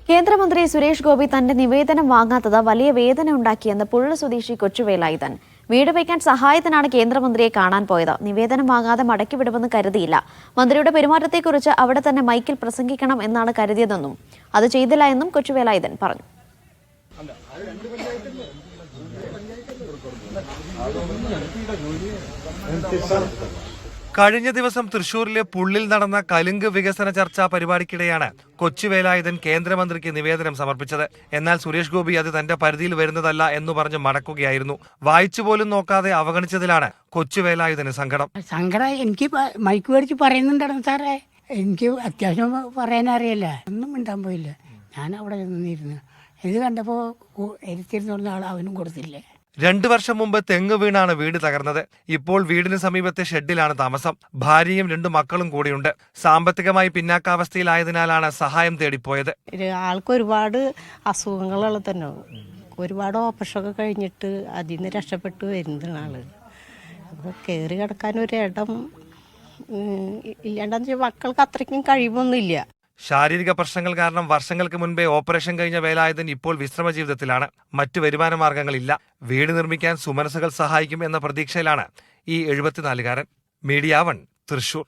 കേന്ദ്രമന്ത്രി സുരേഷ് ഗോപി തന്റെ നിവേദനം വാങ്ങാത്തത് വലിയ വേദന ഉണ്ടാക്കിയെന്ന് പുഴ സ്വദേശി കൊച്ചുവേലായുധൻ. വീട് വയ്ക്കാൻ സഹായത്തിനാണ് കേന്ദ്രമന്ത്രിയെ കാണാൻ പോയത്. നിവേദനം വാങ്ങാതെ മടക്കിവിടുമെന്ന് കരുതിയില്ല. മന്ത്രിയുടെ പെരുമാറ്റത്തെക്കുറിച്ച് അവിടെ തന്നെ മൈക്കിൽ പ്രസംഗിക്കണം എന്നാണ് കരുതിയതെന്നും അത് ചെയ്തില്ല എന്നും കൊച്ചുവേലായുധൻ പറഞ്ഞു. കഴിഞ്ഞ ദിവസം തൃശൂരിലെ പുള്ളിൽ നടന്ന കലുങ്ക് വികസന ചർച്ചാ പരിപാടിക്കിടെയാണ് കൊച്ചുവേലായുധൻ കേന്ദ്രമന്ത്രിക്ക് നിവേദനം സമർപ്പിച്ചത്. എന്നാൽ സുരേഷ് ഗോപി അത് തന്റെ പരിധിയിൽ വരുന്നതല്ല എന്ന് പറഞ്ഞ് മടക്കുകയായിരുന്നു. വായിച്ചുപോലും നോക്കാതെ അവഗണിച്ചതിലാണ് കൊച്ചുവേലായുധന് സങ്കടം. എനിക്ക് മൈക്ക് മേടിച്ച് പറയുന്നുണ്ടായിരുന്നു സാറേ. എനിക്ക് അത്യാവശ്യം പറയാനറിയില്ല, ഒന്നും മിണ്ടാൻ പോയില്ല. ഞാൻ അവിടെ നിന്നിരുന്നു. ഇത് കണ്ടപ്പോൾ എരിത്തിരുന്ന ആൾ അവനും കൊടുത്തില്ലേ. 2 വർഷം മുമ്പ് തെങ്ങ് വീണാണ് വീട് തകർന്നത്. ഇപ്പോൾ വീടിന് സമീപത്തെ ഷെഡിലാണ് താമസം. ഭാര്യയും 2 മക്കളും കൂടിയുണ്ട്. സാമ്പത്തികമായി പിന്നാക്കാവസ്ഥയിലായതിനാലാണ് സഹായം തേടിപ്പോയത്. ആൾക്ക് ഒരുപാട് അസുഖങ്ങളുള്ള തന്നെ, ഒരുപാട് ഓപ്പറേഷനൊക്കെ കഴിഞ്ഞിട്ട് അതിൽ നിന്ന് രക്ഷപ്പെട്ടു വരുന്നതാണ് ആള്. അപ്പോൾ കയറി കിടക്കാൻ ഒരിടം ഇല്ലാണ്ടെന്ന് വെച്ചാൽ മക്കൾക്ക് അത്രയ്ക്കും കഴിവൊന്നുമില്ല. ശാരീരിക പ്രശ്നങ്ങൾ കാരണം വർഷങ്ങൾക്ക് മുൻപേ ഓപ്പറേഷൻ കഴിഞ്ഞ വേലായുധൻ ഇപ്പോൾ വിശ്രമ ജീവിതത്തിലാണ്. മറ്റു വരുമാന മാർഗങ്ങളില്ല. വീട് നിർമ്മിക്കാൻ സുമനസുകൾ സഹായിക്കും എന്ന പ്രതീക്ഷയിലാണ് ഈ 74-കാരൻ. മീഡിയ 1 തൃശൂർ.